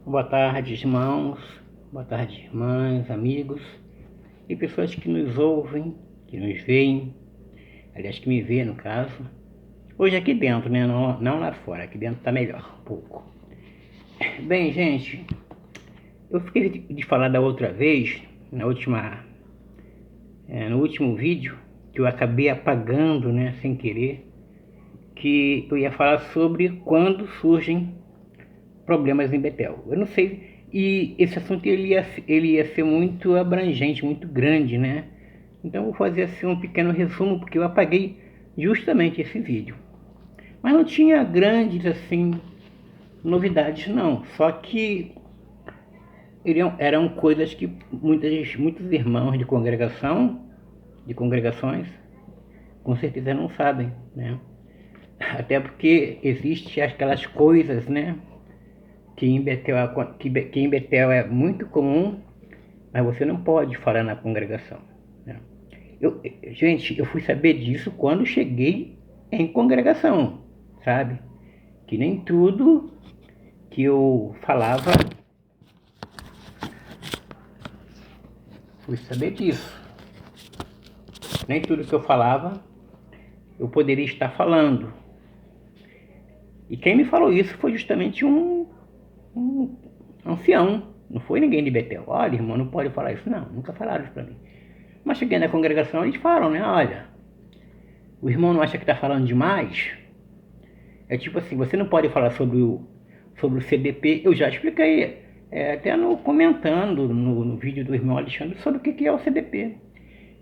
Boa tarde, irmãos. Boa tarde, irmãs, amigos e pessoas que nos ouvem, que nos veem, aliás, que me vê no caso. Hoje aqui dentro, né? Não lá fora, aqui dentro tá melhor, um pouco. Bem, gente, eu fiquei de falar da outra vez, no último vídeo, que eu acabei apagando, né, sem querer, que eu ia falar sobre quando surgem problemas em Betel. Eu não sei, e esse assunto ele ia ser muito abrangente, muito grande, né? Então eu vou fazer assim um pequeno resumo, porque eu apaguei justamente esse vídeo. Mas não tinha grandes assim novidades não, só que eram coisas que muitos irmãos de congregações, com certeza não sabem, né? Até porque existem aquelas coisas, né? Que em Betel é muito comum, mas você não pode falar na congregação, né? Gente, eu fui saber disso quando cheguei em congregação, sabe? Que nem tudo que eu falava, fui saber disso. Nem tudo que eu falava eu poderia estar falando. E quem me falou isso foi justamente um ancião. Não foi ninguém de Betel. Olha, irmão, não pode falar isso. Não, nunca falaram isso para mim. Mas cheguei na congregação, eles falam, né? Olha, o irmão não acha que está falando demais? É tipo assim, você não pode falar sobre o CDP. Eu já expliquei, até comentando no vídeo do irmão Alexandre, sobre o que é o CDP.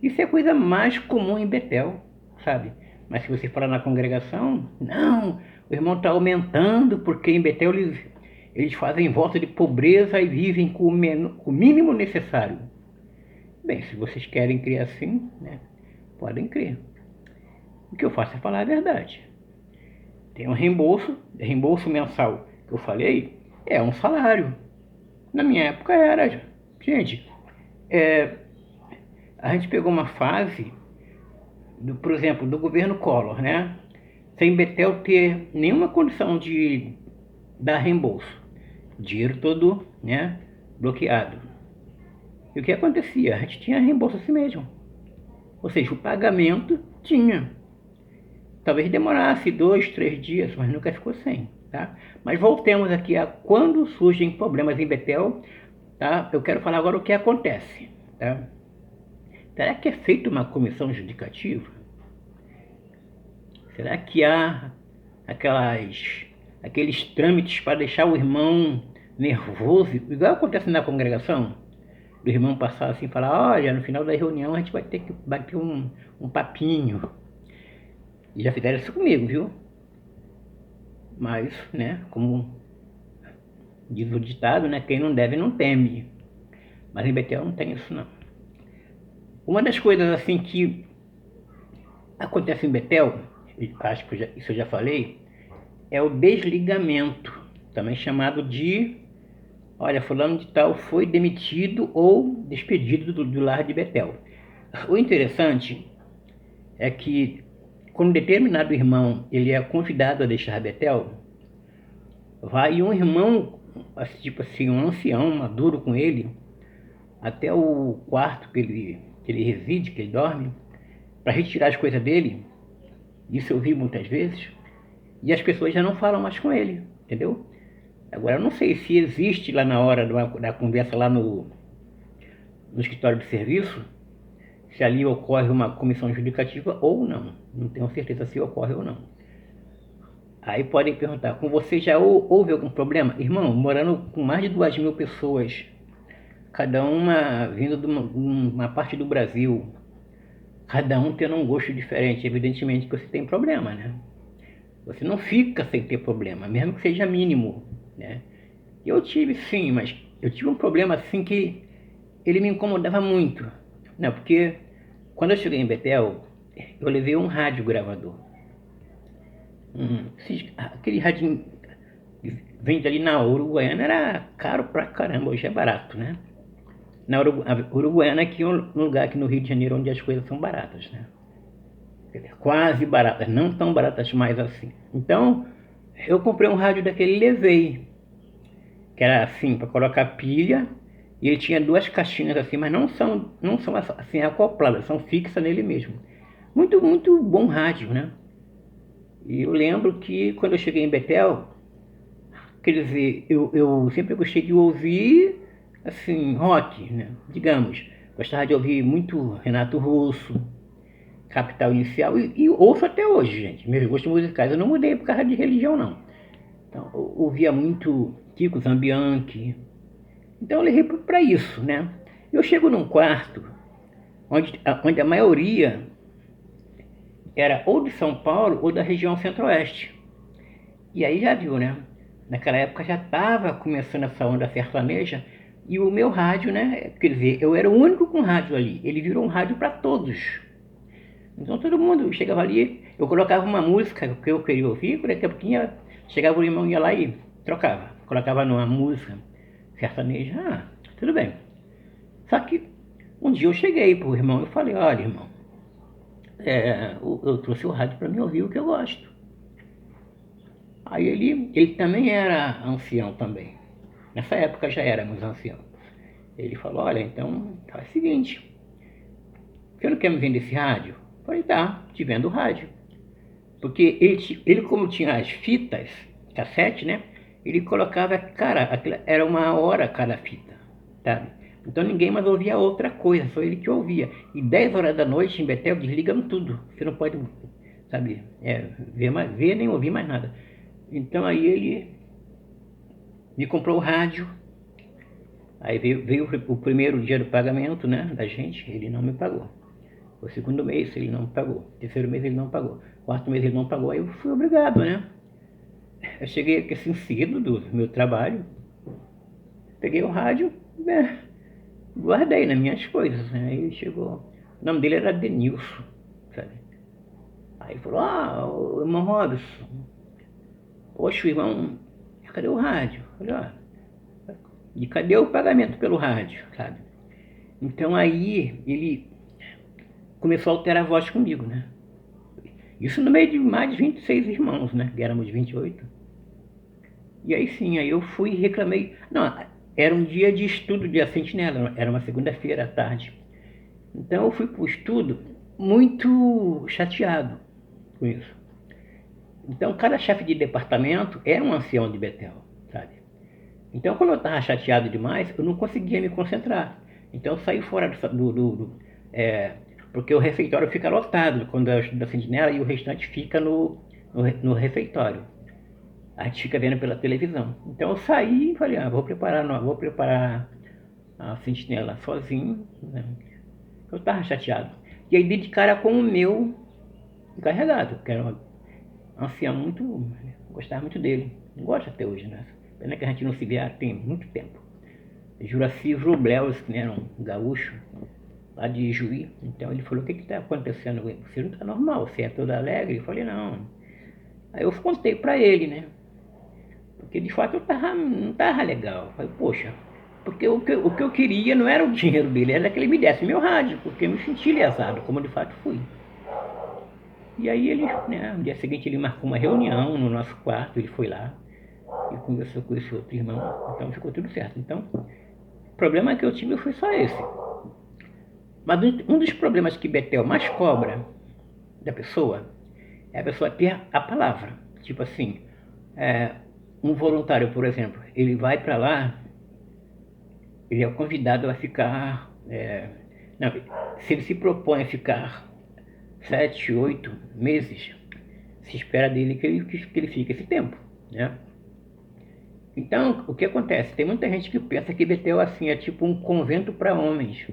Isso é a coisa mais comum em Betel, sabe? Mas se você falar na congregação, não, o irmão está aumentando, porque em Betel eles fazem voto de pobreza e vivem com o mínimo necessário. Bem, se vocês querem crer assim, né, podem crer. O que eu faço é falar a verdade. Tem um reembolso mensal que eu falei, é um salário. Na minha época era. Gente, a gente pegou uma fase, por exemplo, do governo Collor, né? Sem Betel ter nenhuma condição de dar reembolso. O dinheiro todo, né, bloqueado. E o que acontecia? A gente tinha reembolso assim mesmo. Ou seja, o pagamento tinha. Talvez demorasse 2, 3 dias, mas nunca ficou sem, tá? Mas voltemos aqui a quando surgem problemas em Betel, tá? Eu quero falar agora o que acontece, tá? Será que é feita uma comissão judicativa? Será que há aqueles trâmites para deixar o irmão nervoso, igual acontece na congregação? Do irmão passar assim e falar, olha, no final da reunião a gente vai ter que bater um papinho. E já fizeram isso comigo, viu? Mas, né, como diz o ditado, né, quem não deve não teme. Mas em Betel não tem isso não. Uma das coisas assim que acontece em Betel, acho que isso eu já falei, é o desligamento, também chamado de, olha, fulano de tal foi demitido ou despedido do lar de Betel. O interessante é que quando determinado irmão ele é convidado a deixar Betel, vai um irmão, tipo assim, um ancião maduro com ele, até o quarto que ele reside, que ele dorme, para retirar as coisas dele. Isso eu vi muitas vezes. E as pessoas já não falam mais com ele, entendeu? Agora, eu não sei se existe lá na hora da conversa lá no escritório de serviço, se ali ocorre uma comissão judicativa ou não. Não tenho certeza se ocorre ou não. Aí podem perguntar, com você já houve algum problema? Irmão, morando com mais de 2.000 pessoas, cada uma vindo de uma parte do Brasil, cada um tendo um gosto diferente, evidentemente que você tem problema, né? Você não fica sem ter problema, mesmo que seja mínimo, né? Eu tive sim, mas eu tive um problema assim que ele me incomodava muito, né? Porque quando eu cheguei em Betel, eu levei um rádio gravador. Aquele rádio vende ali na Uruguaiana, era caro pra caramba, hoje é barato, né? Na Uruguaiana aqui é um lugar aqui no Rio de Janeiro onde as coisas são baratas, né? Quase baratas, não tão baratas mais assim. Então, eu comprei um rádio daquele e levei. que era assim, para colocar pilha, e ele tinha duas caixinhas assim, mas não são assim acopladas, são fixas nele mesmo. Muito, muito bom rádio, né? E eu lembro que quando eu cheguei em Betel, quer dizer, eu sempre gostei de ouvir, assim, rock, né? Digamos. Gostava de ouvir muito Renato Russo, Capital Inicial, e ouço até hoje, gente. Meus gostos musicais eu não mudei por causa de religião, não. Então, eu ouvia muito Kiko Zambianchi. Então, eu levei para isso, né? Eu chego num quarto onde a maioria era ou de São Paulo ou da região centro-oeste. E aí já viu, né? Naquela época já estava começando essa onda sertaneja e o meu rádio, né? Quer dizer, eu era o único com rádio ali. Ele virou um rádio para todos. Então todo mundo chegava ali, eu colocava uma música que eu queria ouvir, daqui a pouquinho chegava o irmão, ia lá e trocava. Colocava numa música sertaneja. Ah, tudo bem. Só que um dia eu cheguei pro irmão e falei, olha irmão, eu trouxe o rádio para mim ouvir o que eu gosto. Aí ele também era ancião também. Nessa época já éramos anciãos. Ele falou, olha, então faz o seguinte, você não quer me vender esse rádio? Eu falei, tá, te vendo o rádio. Porque ele como tinha as fitas, cassete, né? Ele colocava, cara, era 1 hora cada fita, sabe? Então ninguém mais ouvia outra coisa, só ele que ouvia. E 10 horas da noite em Betel desligam tudo. Você não pode, sabe, ver nem ouvir mais nada. Então aí ele me comprou o rádio. Aí veio o primeiro dia do pagamento, né, da gente, ele não me pagou. O segundo mês ele não me pagou. O terceiro mês ele não pagou. O quarto mês ele não pagou. Aí eu fui obrigado, né? Eu cheguei aqui assim cedo do meu trabalho, peguei o rádio, guardei nas minhas coisas, né? Aí chegou, o nome dele era Denilson, sabe? Aí ele falou, o irmão Robson, poxa, irmão, cadê o rádio? Eu falei, e cadê o pagamento pelo rádio, sabe? Então aí ele começou a alterar a voz comigo, né? Isso no meio de mais de 26 irmãos, né? Que éramos 28. E aí sim, aí eu fui e reclamei. Não, era um dia de estudo de sentinela, era uma segunda-feira à tarde. Então eu fui para o estudo muito chateado com isso. Então cada chefe de departamento era um ancião de Betel, sabe? Então quando eu estava chateado demais, eu não conseguia me concentrar. Então eu saí fora porque o refeitório fica lotado quando eu estudo da sentinela e o restante fica no refeitório. A gente fica vendo pela televisão. Então eu saí e falei, vou preparar a sentinela sozinho, né? Eu estava chateado. E aí dei de cara com o meu encarregado, que era um ancião muito, gostava muito dele. Gosta até hoje, né? Pena que a gente não se vê tem muito tempo. Juraci Vrublevski, né? Era um gaúcho lá de Juí. Então ele falou, o que está acontecendo? Você não está normal, você é todo alegre? Eu falei, não. Aí eu contei para ele, né? Porque de fato não estava legal. Eu falei, poxa, porque o que eu queria não era o dinheiro dele, era que ele me desse meu rádio, porque eu me senti lesado, como de fato fui. E aí ele, né, no dia seguinte ele marcou uma reunião no nosso quarto, ele foi lá e conversou com esse outro irmão, então ficou tudo certo. Então, o problema que eu tive foi só esse. Mas um dos problemas que Betel mais cobra da pessoa é a pessoa ter a palavra. Tipo assim, um voluntário, por exemplo, ele vai para lá, ele é convidado a ficar. Não, se ele se propõe a ficar 7, 8 meses, se espera dele que ele fique esse tempo, né? Então, o que acontece? Tem muita gente que pensa que Betel assim é tipo um convento para homens.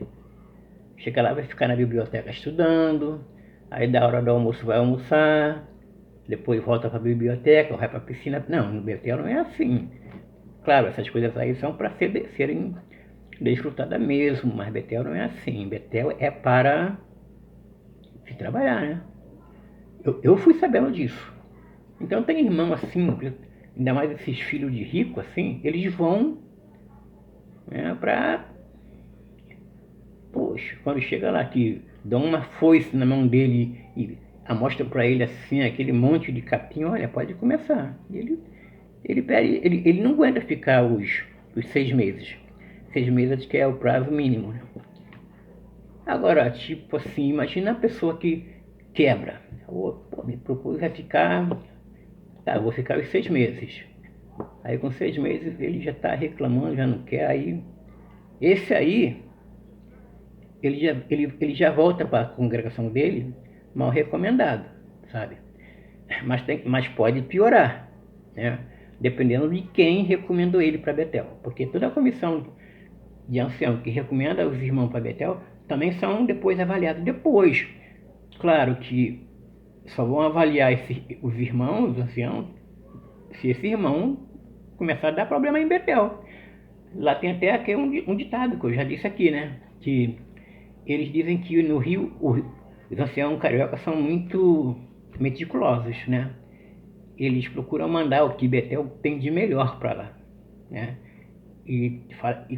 Chega lá, vai ficar na biblioteca estudando, aí da hora do almoço vai almoçar, depois volta para a biblioteca, ou vai para a piscina. Não, no Betel não é assim. Claro, essas coisas aí são para serem desfrutadas mesmo, mas Betel não é assim. Betel é para se trabalhar, né? Eu fui sabendo disso. Então tem irmão assim, ainda mais esses filhos de rico assim, eles vão, né, para... Poxa, quando chega lá que dão uma foice na mão dele e mostra para ele assim, aquele monte de capim, olha, pode começar. Ele não aguenta ficar os 6 meses. 6 meses que é o prazo mínimo, né? Agora, tipo assim, imagina a pessoa que quebra. Pô, me propôs a ficar, tá, eu vou ficar os 6 meses. Aí com 6 meses ele já está reclamando, já não quer, aí esse aí, ele já volta para a congregação dele mal recomendado, sabe? Mas pode piorar, né? Dependendo de quem recomendou ele para Betel. Porque toda a comissão de ancião que recomenda os irmãos para Betel também são depois avaliados depois. Claro que só vão avaliar os irmãos, os anciãos, se esse irmão começar a dar problema em Betel. Lá tem até aqui um ditado que eu já disse aqui, né? Que eles dizem que no Rio os anciãos cariocas são muito meticulosos, né? Eles procuram mandar o que Betel tem de melhor para lá, né? E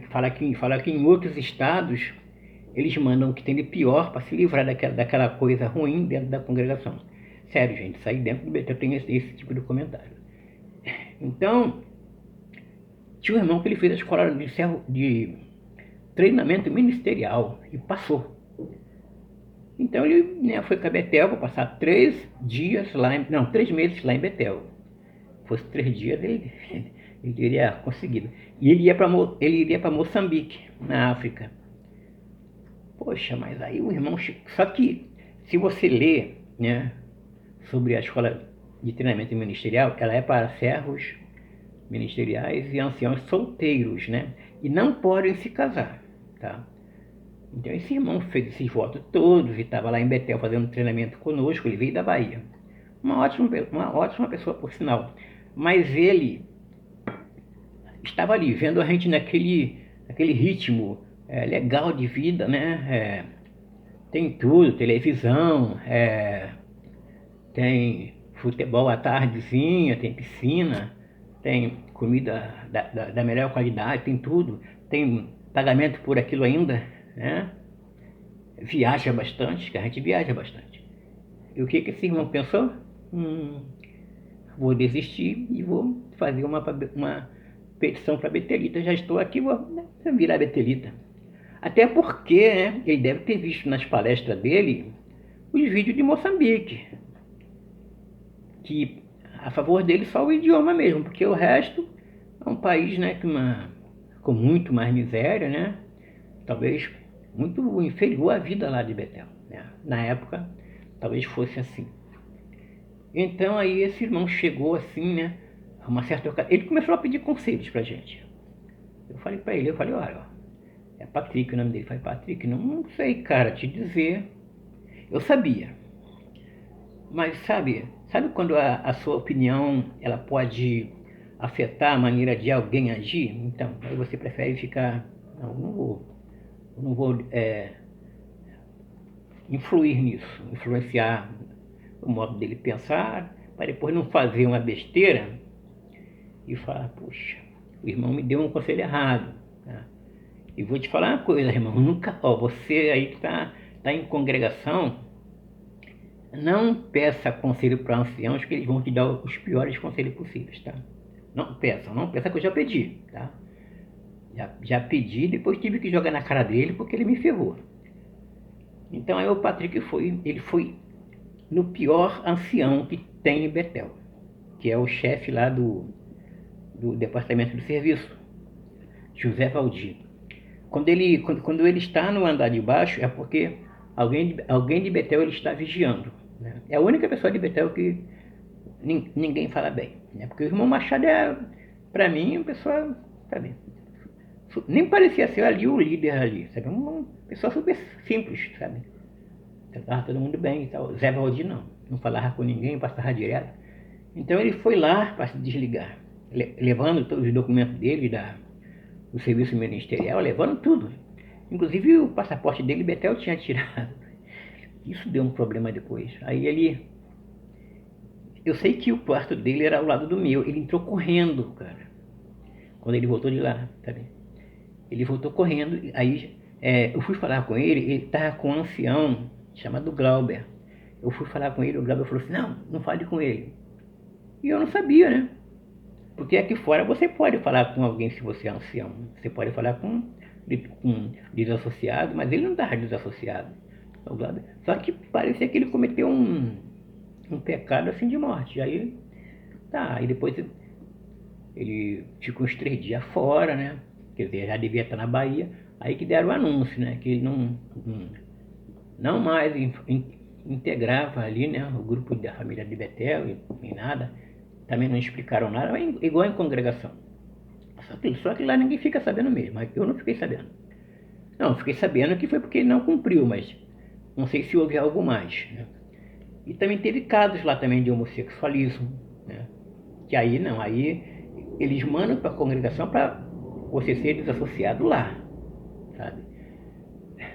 fala que em outros estados eles mandam o que tem de pior para se livrar daquela coisa ruim dentro da congregação. Sério, gente, sair dentro do Betel tem esse tipo de comentário. Então, tinha um irmão que ele fez a escola de treinamento ministerial e passou. Então ele, né, foi para Betel para passar 3 meses lá em Betel. Se fosse 3 dias, ele teria conseguido. E ele iria para Moçambique, na África. Poxa, mas aí o irmão... Só que, se você lê, né, sobre a escola de treinamento ministerial, ela é para servos ministeriais e anciãos solteiros, né? E não podem se casar, tá? Então esse irmão fez esses votos todos e estava lá em Betel fazendo treinamento conosco. Ele veio da Bahia. Uma ótima pessoa, por sinal. Mas ele estava ali, vendo a gente naquele ritmo legal de vida, né? Tem tudo, televisão, tem futebol à tardezinha, tem piscina, tem comida da melhor qualidade, tem tudo. Tem pagamento por aquilo ainda, né? Viaja bastante, que a gente viaja bastante. E o que esse irmão pensou? Vou desistir e vou fazer uma petição para Betelita. Já estou aqui, vou virar Betelita. Até porque, né, ele deve ter visto nas palestras dele os vídeos de Moçambique, que a favor dele só o idioma mesmo, porque o resto é um país, né, com muito mais miséria, né? Talvez muito inferior à vida lá de Betel, né? Na época, talvez fosse assim. Então aí esse irmão chegou assim, né? Uma certa ocasião, ele começou a pedir conselhos pra gente. Eu falei pra ele, olha, é Patrick o nome dele. Eu falei, Patrick, não sei, cara, te dizer. Eu sabia. Mas sabe quando a sua opinião ela pode afetar a maneira de alguém agir? Então, aí você prefere ficar, não vou influenciar o modo dele pensar, para depois não fazer uma besteira e falar, puxa, o irmão me deu um conselho errado. Tá? E vou te falar uma coisa, irmão, você aí que está em congregação, não peça conselho para anciãos, que eles vão te dar os piores conselhos possíveis, tá? Não peça que eu já pedi, tá? Já pedi, depois tive que jogar na cara dele porque ele me ferrou. Então aí o Patrick ele foi no pior ancião que tem em Betel, que é o chefe lá do departamento do serviço, José Valdir. Quando ele está no andar de baixo, é porque alguém de Betel ele está vigiando, né? É a única pessoa de Betel que ninguém fala bem, né? Porque o irmão Machado para mim, uma pessoa, sabe, nem parecia ser ali o líder ali, sabe? Uma pessoa super simples, sabe? Tratava todo mundo bem e tal. Zé Valdir não falava com ninguém, passava direto. Então ele foi lá para se desligar, levando todos os documentos dele do serviço ministerial, levando tudo. Inclusive o passaporte dele, Betel tinha tirado. Isso deu um problema depois. Aí eu sei que o quarto dele era ao lado do meu. Ele entrou correndo, cara. Quando ele voltou de lá, sabe? Ele voltou correndo. Aí eu fui falar com ele estava com um ancião chamado Glauber. Eu fui falar com ele, o Glauber falou assim, não fale com ele. E eu não sabia, né? Porque aqui fora você pode falar com alguém se você é ancião. Você pode falar com desassociado, mas ele não estava desassociado. Só que parecia que ele cometeu um pecado assim de morte. Aí tá, aí depois ele ficou uns 3 dias fora, né? Quer dizer, já devia estar na Bahia. Aí que deram o anúncio, né? Que ele não mais integrava ali, né? O grupo da família de Betel e nada. Também não explicaram nada, igual em congregação. Só que lá ninguém fica sabendo mesmo. Eu não fiquei sabendo. Não, fiquei sabendo que foi porque ele não cumpriu, mas não sei se houve algo mais, né? E também teve casos lá também de homossexualismo, né? Que aí não, aí eles mandam para a congregação para você ser desassociado lá, sabe?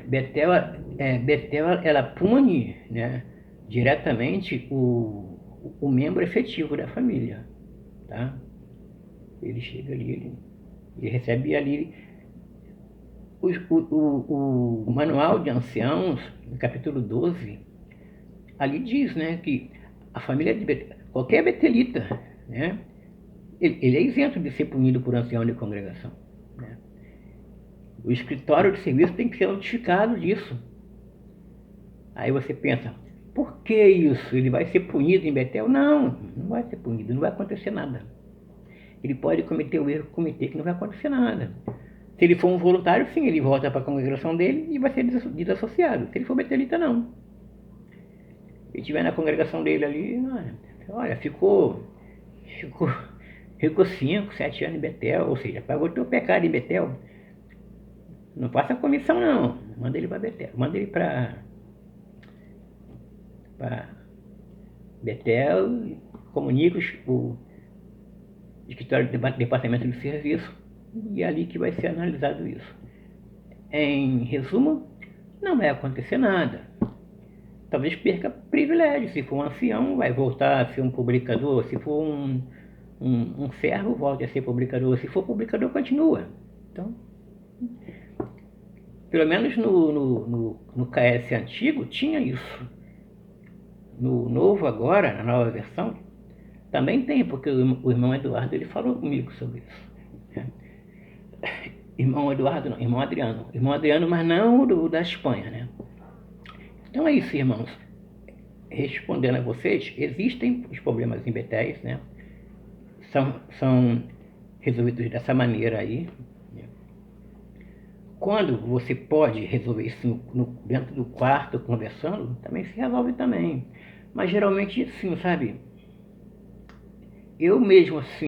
Betel ela pune, né, diretamente o membro efetivo da família, tá? Ele chega ali, ele recebe ali o manual de anciãos, no capítulo 12, ali diz, né, que a família de Betel, qualquer betelita, né, ele é isento de ser punido por ancião de congregação, né? O escritório de serviço tem que ser notificado disso. Aí você pensa, por que isso? Ele vai ser punido em Betel? Não, não vai ser punido, não vai acontecer nada. Ele pode cometer o erro, cometer que não vai acontecer nada. Se ele for um voluntário, sim, ele volta para a congregação dele e vai ser desassociado. Se ele for betelita, não. Se estiver na congregação dele ali, olha, ficou 5, 7 anos em Betel, ou seja, pagou teu pecado em Betel. Não faça comissão não, manda ele para Betel, manda ele para Betel, comunica o escritório de departamento de serviço e é ali que vai ser analisado isso. Em resumo, não vai acontecer nada. Talvez perca privilégio. Se for um ancião, vai voltar a ser um publicador. Se for um servo, volte a ser publicador. Se for publicador, continua. Então, pelo menos no KS antigo tinha isso. No novo agora, na nova versão, também tem, porque o irmão Eduardo ele falou comigo sobre isso. Irmão Eduardo não, irmão Adriano. Irmão Adriano, mas não da Espanha, né? Então é isso, irmãos. Respondendo a vocês, existem os problemas em Betéis, né? São resolvidos dessa maneira aí. Quando você pode resolver isso dentro do quarto, conversando, também se resolve também. Mas geralmente, assim, sabe? Eu mesmo, assim,